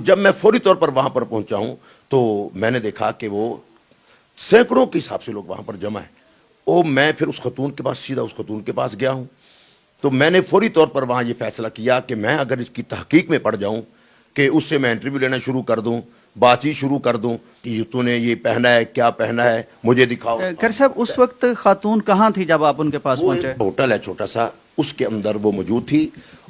जब मैं फौरी तौर पर वहां पर पहुंचा हूं तो मैंने देखा कि वो सैकड़ों के हिसाब से लोग वहां पर जमा है। और मैं फिर उस खतून के पास सीधा उस खतून के पास गया हूं। तो मैंने फौरी तौर पर वहां ये फैसला किया कि मैं अगर इसकी तहकीक में पड़ जाऊं कि उससे मैं इंटरव्यू लेना शुरू कर दूं, बातचीत शुरू कर दूं कि तूने ये पहना है, क्या पहना है, मुझे दिखाओ। खैर साहब, उस वक्त खातून कहाँ थी जब आप उनके पास वो पहुंचे? एक होटल है छोटा सा, उसके अंदर वो मौजूद थी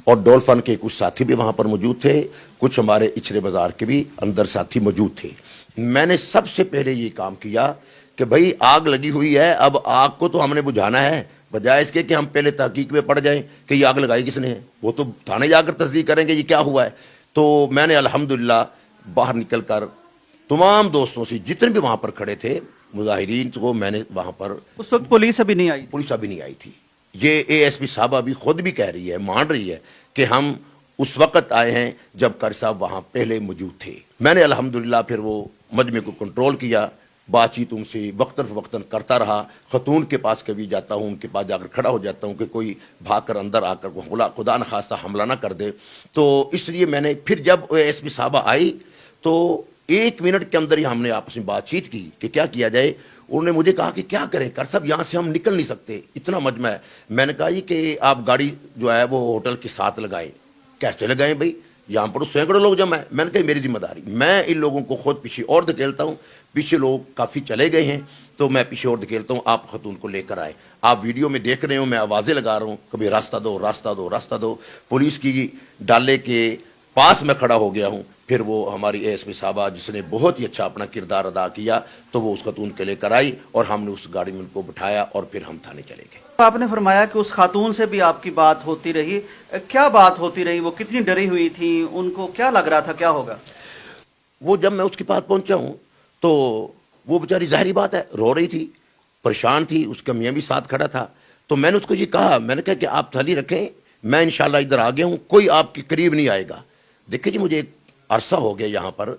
और डॉल्फन के कुछ साथी भी वहां पर मौजूद थे, कुछ हमारे इचरे बाजार के भी अंदर साथी मौजूद थे। मैंने सबसे पहले ये काम किया कि भाई आग लगी हुई है, अब आग को तो हमने बुझाना है, बजाय इसके कि हम पहले तहकीक में पड़ जाएं कि ये आग लगाई किसने है। वो तो थाने जाकर तस्दीक करेंगे ये क्या हुआ है। तो मैंने अल्हम्दुलिल्लाह बाहर निकलकर तमाम दोस्तों से, जितने भी वहां पर खड़े थे मुजाहिरीन को, मैंने वहां पर, उस वक्त पुलिस अभी नहीं आई? पुलिस अभी नहीं आई थी। ये एएसपी साहबा भी खुद भी कह रही है, मान रही है कि हम उस वक्त आए हैं जब कारी साहब वहां पहले मौजूद थे। मैंने अल्हम्दुलिल्लाह फिर वो मजमे को कंट्रोल किया, बातचीत उनसे वक्तन फवक्तन करता रहा। खतून के पास कभी जाता हूँ, उनके पास जाकर खड़ा हो जाता हूँ कि कोई भाग कर अंदर आकर खुदा न खास्ता हमला ना कर दे। तो इसलिए मैंने फिर जब एएसपी साहबा आई तो 1 मिनट के अंदर ही हमने आपस में बातचीत की कि क्या किया जाए। उन्होंने मुझे कहा कि क्या करें कर साहब, यहाँ से हम निकल नहीं सकते, इतना मजमा है। मैंने कहा जी कि आप गाड़ी जो है वो होटल के साथ लगाएं। कैसे लगाएं भाई, यहाँ पर सैकड़ों लोग जमा है। मैंने कहा मेरी जिम्मेदारी, मैं इन लोगों को खुद पीछे और धकेलता हूँ। पीछे लोग काफ़ी चले गए हैं तो मैं पीछे और धकेलता हूँ, आप खतून को लेकर आए। आप वीडियो में देख रहे हो, मैं आवाज़ें लगा रहा हूँ, कभी रास्ता दो रास्ता दो रास्ता दो। पुलिस की डाले के पास मैं खड़ा हो गया हूँ। फिर वो हमारी एएसपी साहबा, जिसने बहुत ही अच्छा अपना किरदार अदा किया, तो वो उस खतून के लेकर आई और हमने उस गाड़ी में उनको बिठाया और फिर हम थाने चले गए। आपने फरमाया कि उस खातून से भी आपकी बात होती रही, क्या बात होती रही? वो कितनी डरी हुई थी, उनको क्या लग रहा था क्या होगा? वो जब मैं उसके पास पहुंचा हूं तो वो बेचारी जाहिर बात है रो रही थी, परेशान थी, उसका मियाँ भी साथ खड़ा था। तो मैंने उसको ये कहा, मैंने कहा कि आप थाली रखें, मैं इंशाल्लाह इधर आ गया हूँ, कोई आपके करीब नहीं आएगा। देखिए जी, मुझे एक अरसा हो गया यहाँ पर,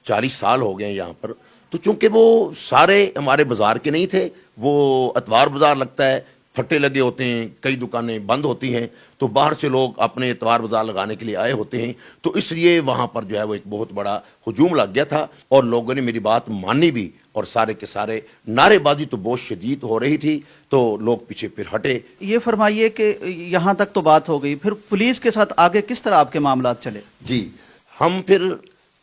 40 साल हो गए यहाँ पर। तो चूंकि वो सारे हमारे बाजार के नहीं थे, वो अतवार बाजार लगता है, फट्टे लगे होते हैं, कई दुकानें बंद होती हैं, तो बाहर से लोग अपने इतवार बाजार लगाने के लिए आए होते हैं। तो इसलिए वहाँ पर जो है वो एक बहुत बड़ा हुजूम लग गया था और लोगों ने मेरी बात मानी भी और सारे के सारे नारेबाजी तो बहुत शदीद हो रही थी, तो लोग पीछे फिर हटे। ये फरमाइए कि यहाँ तक तो बात हो गई, फिर पुलिस के साथ आगे किस तरह आपके मामलात चले? जी, हम फिर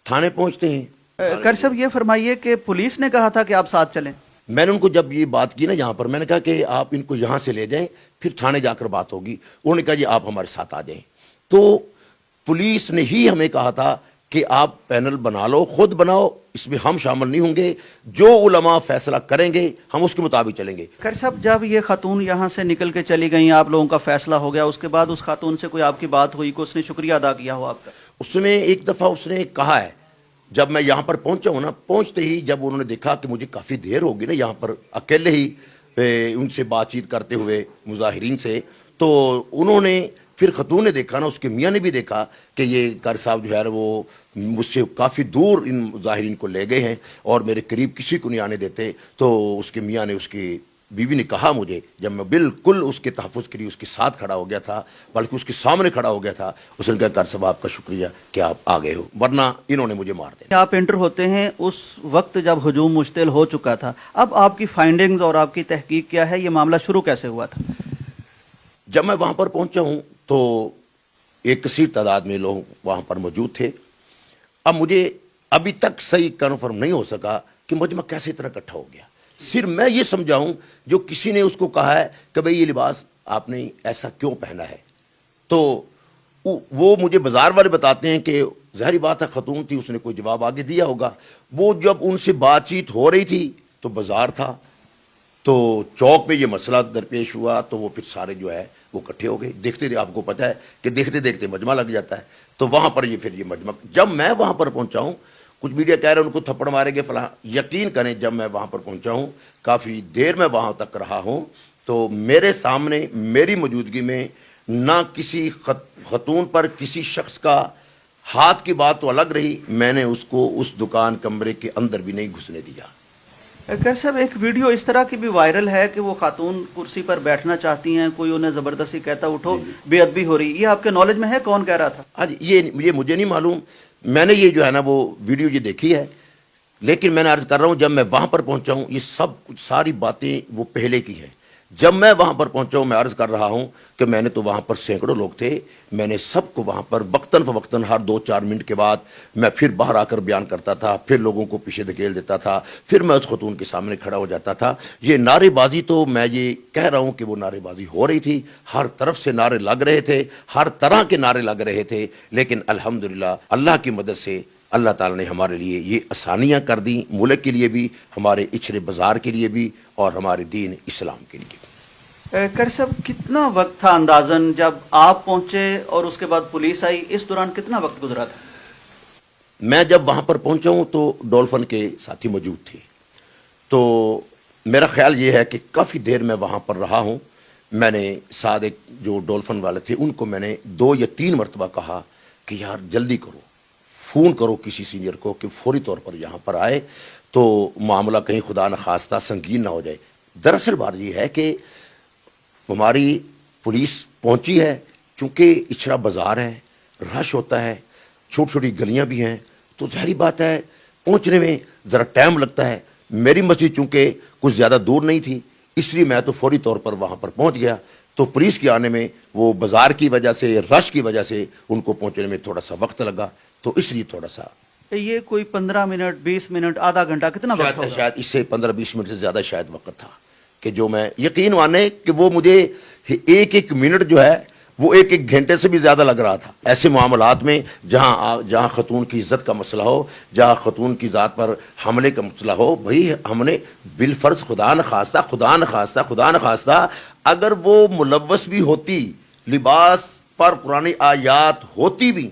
थाने पहुँचते हैं। कर साहब, ये फरमाइए कि पुलिस ने कहा था कि आप साथ चलें? मैंने उनको जब ये बात की ना यहाँ पर, मैंने कहा कि आप इनको यहाँ से ले जाएं, फिर थाने जाकर बात होगी। उन्होंने कहा जी आप हमारे साथ आ जाएं। तो पुलिस ने ही हमें कहा था कि आप पैनल बना लो, खुद बनाओ, इसमें हम शामिल नहीं होंगे, जो उलमा फैसला करेंगे हम उसके मुताबिक चलेंगे। कर साहब, जब ये खातून यहाँ से निकल के चली गई, आप लोगों का फैसला हो गया, उसके बाद उस खातून से कोई आपकी बात हुई, को उसने शुक्रिया अदा किया हो आपका? उसने एक दफ़ा उसने कहा है, जब मैं यहाँ पर पहुंचा हूँ ना, पहुंचते ही जब उन्होंने देखा कि मुझे काफ़ी देर होगी ना यहाँ पर अकेले ही उनसे बातचीत करते हुए मुजाहिरीन से, तो उन्होंने फिर खतून ने देखा ना, उसके मियाँ ने भी देखा कि ये कारी साहब जो है वो मुझसे काफ़ी दूर इन मुजाहिरीन को ले गए हैं और मेरे करीब किसी को नहीं आने देते। तो उसके मियाँ ने, उसकी बीवी ने कहा मुझे, जब मैं बिल्कुल उसके तहफ़्फ़ुज़ के लिए उसके साथ खड़ा हो गया था, बल्कि उसके सामने खड़ा हो गया था, उसने कहा कारी साहब आपका शुक्रिया कि आप आ गए हो, वरना इन्होंने मुझे मार देना। आप एंटर होते हैं उस वक्त जब हुजूम मुश्तिल हो चुका था, अब आपकी फाइंडिंग्स और आपकी तहकीक क्या है? ये मामला शुरू कैसे हुआ था? जब मैं वहाँ पर पहुँचा हूँ तो एक कसीर तादाद में लोग वहाँ पर मौजूद थे। अब मुझे अभी तक सही कन्फर्म नहीं हो सका कि मजमा कैसे इतना इकट्ठा हो गया। सिर्फ मैं ये समझाऊं, जो किसी ने उसको कहा है कि भाई ये लिबास आपने ऐसा क्यों पहना है, तो वो मुझे बाजार वाले बताते हैं कि ज़ाहिर बात है खतून थी, उसने कोई जवाब आगे दिया होगा। वो जब उनसे बातचीत हो रही थी तो बाजार था, तो चौक पे ये मसला दरपेश हुआ, तो वो फिर सारे जो है वो इकट्ठे हो गए। देखते आपको पता है कि देखते देखते मजमा लग जाता है, तो वहाँ पर ये फिर ये मजमा, जब मैं वहाँ पर पहुँचा हूँ, कुछ मीडिया कह रहे हैं उनको थप्पड़ मारेंगे फलां, यकीन करें जब मैं वहाँ पर पहुँचा हूँ, काफ़ी देर मैं वहाँ तक रहा हूँ, तो मेरे सामने मेरी मौजूदगी में ना किसी खतून पर किसी शख्स का हाथ की बात तो अलग रही, मैंने उसको उस दुकान कमरे के अंदर भी नहीं घुसने दिया। कर साहब, एक वीडियो इस तरह की भी वायरल है कि वो खातून कुर्सी पर बैठना चाहती हैं, कोई उन्हें ज़बरदस्ती कहता उठो, बेअदबी हो रही, ये आपके नॉलेज में है? कौन कह रहा था? आज ये मुझे नहीं मालूम, میں نے یہ جو ہے نا وہ ویڈیو یہ دیکھی ہے، لیکن میں نے عرض کر رہا ہوں جب میں وہاں پر پہنچا ہوں یہ سب کچھ ساری باتیں وہ پہلے کی ہیں. جب میں وہاں پر پہنچا ہوں میں عرض کر رہا ہوں کہ میں نے تو وہاں پر سینکڑوں لوگ تھے، میں نے سب کو وہاں پر وقتاً فوقتاً ہر 2-4 منٹ کے بعد میں پھر باہر آ کر بیان کرتا تھا، پھر لوگوں کو پیچھے دھکیل دیتا تھا، پھر میں اس خاتون کے سامنے کھڑا ہو جاتا تھا. یہ نعرے بازی تو میں یہ کہہ رہا ہوں کہ وہ نعرے بازی ہو رہی تھی، ہر طرف سے نعرے لگ رہے تھے، ہر طرح کے نعرے لگ رہے تھے، لیکن الحمدللہ اللہ کی مدد سے اللہ تعالیٰ نے ہمارے لیے یہ آسانیاں کر دیں، ملک کے لیے بھی، ہمارے اچھڑے بازار کے لیے بھی، اور ہمارے دین اسلام کے لیے بھی. قاری صاحب کتنا وقت تھا اندازاً جب آپ پہنچے اور اس کے بعد پولیس آئی، اس دوران کتنا وقت گزرا تھا؟ میں جب وہاں پر پہنچا ہوں تو ڈولفن کے ساتھی موجود تھے، تو میرا خیال یہ ہے کہ کافی دیر میں وہاں پر رہا ہوں. میں نے ساتھ ایک جو ڈولفن والے تھے ان کو میں نے 2 یا 3 مرتبہ کہا کہ یار جلدی کرو، فون کرو کسی سینئر کو کہ فوری طور پر یہاں پر آئے تو معاملہ کہیں خدا نخواستہ سنگین نہ ہو جائے. دراصل بات یہ ہے کہ ہماری پولیس پہنچی ہے، چونکہ اچھڑا بازار ہے، رش ہوتا ہے، چھوٹی چھوٹی گلیاں بھی ہیں، تو ظاہری بات ہے پہنچنے میں ذرا ٹائم لگتا ہے. میری مسجد چونکہ کچھ زیادہ دور نہیں تھی اس لیے میں تو فوری طور پر وہاں پر پہنچ گیا. تو پولیس کے آنے میں وہ بازار کی وجہ سے، رش کی وجہ سے ان کو پہنچنے میں تھوڑا سا وقت لگا، تو اس لیے تھوڑا سا یہ کوئی 15 منٹ 20 منٹ آدھا گھنٹہ کتنا وقت ہوگا؟ شاید اس سے 15-20 منٹ سے زیادہ شاید وقت تھا کہ جو میں یقین مانے کہ وہ مجھے ایک منٹ جو ہے وہ ایک گھنٹے سے بھی زیادہ لگ رہا تھا. ایسے معاملات میں جہاں خاتون کی عزت کا مسئلہ ہو، جہاں خاتون کی ذات پر حملے کا مسئلہ ہو، بھائی ہم نے بالفرض خدا نخواستہ اگر وہ ملوث بھی ہوتی، لباس پر قرآن آیات ہوتی بھی،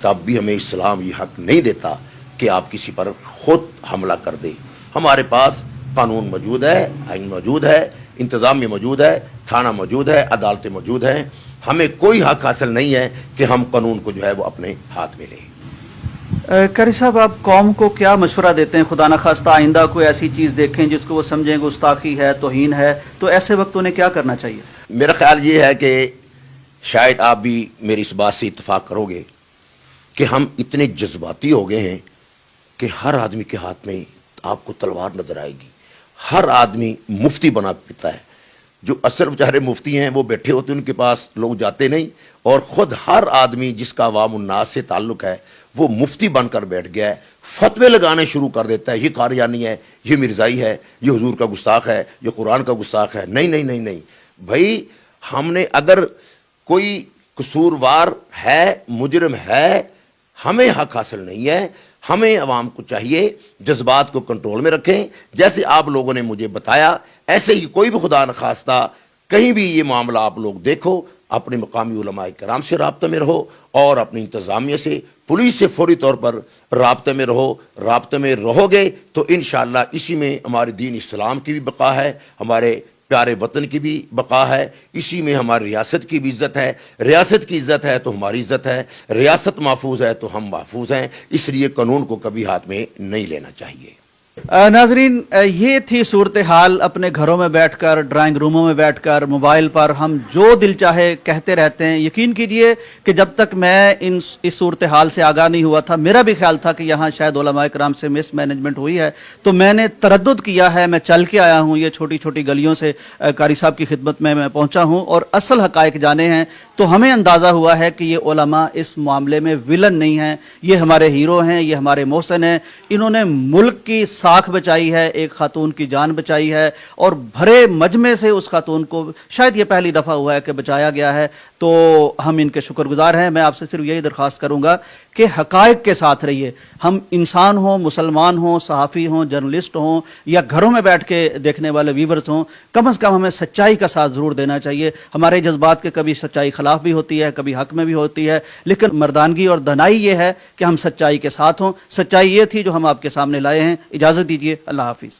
تب بھی ہمیں اسلام یہ حق نہیں دیتا کہ آپ کسی پر خود حملہ کر دیں. ہمارے پاس قانون موجود ہے، آئین موجود ہے، انتظامیہ موجود ہے، تھانہ موجود ہے، عدالتیں موجود ہیں. ہمیں کوئی حق حاصل نہیں ہے کہ ہم قانون کو جو ہے وہ اپنے ہاتھ میں لیں. قاری صاحب آپ قوم کو کیا مشورہ دیتے ہیں؟ خدا نخواستہ آئندہ کوئی ایسی چیز دیکھیں جس کو وہ سمجھیں گستاخی ہے، توہین ہے، تو ایسے وقت انہیں کیا کرنا چاہیے؟ میرا خیال یہ ہے کہ شاید آپ بھی میری اس بات سے اتفاق کرو گے کہ ہم اتنے جذباتی ہو گئے ہیں کہ ہر آدمی کے ہاتھ میں آپ کو تلوار نظر آئے گی. ہر آدمی مفتی بنا پیتا ہے. جو اصل بیچارے مفتی ہیں وہ بیٹھے ہوتے ہیں، ان کے پاس لوگ جاتے نہیں، اور خود ہر آدمی جس کا عوام الناس سے تعلق ہے وہ مفتی بن کر بیٹھ گیا ہے، فتوے لگانے شروع کر دیتا ہے. یہ قادیانی ہے، یہ مرزائی ہے، یہ حضور کا گستاخ ہے، یہ قرآن کا گستاخ ہے. نہیں بھائی، ہم نے اگر کوئی قصوروار ہے، مجرم ہے، ہمیں حق حاصل نہیں ہے. ہمیں عوام کو چاہیے جذبات کو کنٹرول میں رکھیں. جیسے آپ لوگوں نے مجھے بتایا ایسے ہی کوئی بھی خدا نخواستہ کہیں بھی یہ معاملہ آپ لوگ دیکھو، اپنے مقامی علماء کرام سے رابطہ میں رہو، اور اپنی انتظامیہ سے، پولیس سے فوری طور پر رابطے میں رہو گے تو انشاءاللہ اسی میں ہمارے دین اسلام کی بھی بقا ہے، ہمارے پیارے وطن کی بھی بقا ہے، اسی میں ہماری ریاست کی بھی عزت ہے. ریاست کی عزت ہے تو ہماری عزت ہے، ریاست محفوظ ہے تو ہم محفوظ ہیں. اس لیے قانون کو کبھی ہاتھ میں نہیں لینا چاہیے. ناظرین، یہ تھی صورتحال. اپنے گھروں میں بیٹھ کر، ڈرائنگ روموں میں بیٹھ کر، موبائل پر ہم جو دل چاہے کہتے رہتے ہیں. یقین کیجئے کہ جب تک میں اس صورتحال سے آگاہ نہیں ہوا تھا، میرا بھی خیال تھا کہ یہاں شاید علماء کرام سے مس مینجمنٹ ہوئی ہے، تو میں نے تردد کیا ہے. میں چل کے آیا ہوں، یہ چھوٹی چھوٹی گلیوں سے قاری صاحب کی خدمت میں پہنچا ہوں اور اصل حقائق جانے ہیں. تو ہمیں اندازہ ہوا ہے کہ یہ علماء اس معاملے میں ولن نہیں ہیں، یہ ہمارے ہیرو ہیں، یہ ہمارے محسن ہیں. انہوں نے ملک کی ساکھ بچائی ہے، ایک خاتون کی جان بچائی ہے، اور بھرے مجمع سے اس خاتون کو شاید یہ پہلی دفعہ ہوا ہے کہ بچایا گیا ہے. تو ہم ان کے شکر گزار ہیں. میں آپ سے صرف یہی درخواست کروں گا کہ حقائق کے ساتھ رہیے. ہم انسان ہوں، مسلمان ہوں، صحافی ہوں، جرنلسٹ ہوں، یا گھروں میں بیٹھ کے دیکھنے والے ویورز ہوں، کم از کم ہمیں سچائی کا ساتھ ضرور دینا چاہیے. ہمارے جذبات کے کبھی سچائی خلاف بھی ہوتی ہے، کبھی حق میں بھی ہوتی ہے، لیکن مردانگی اور دنائی یہ ہے کہ ہم سچائی کے ساتھ ہوں. سچائی یہ تھی جو ہم آپ کے سامنے لائے ہیں. اجازت دیجیے. اللہ حافظ.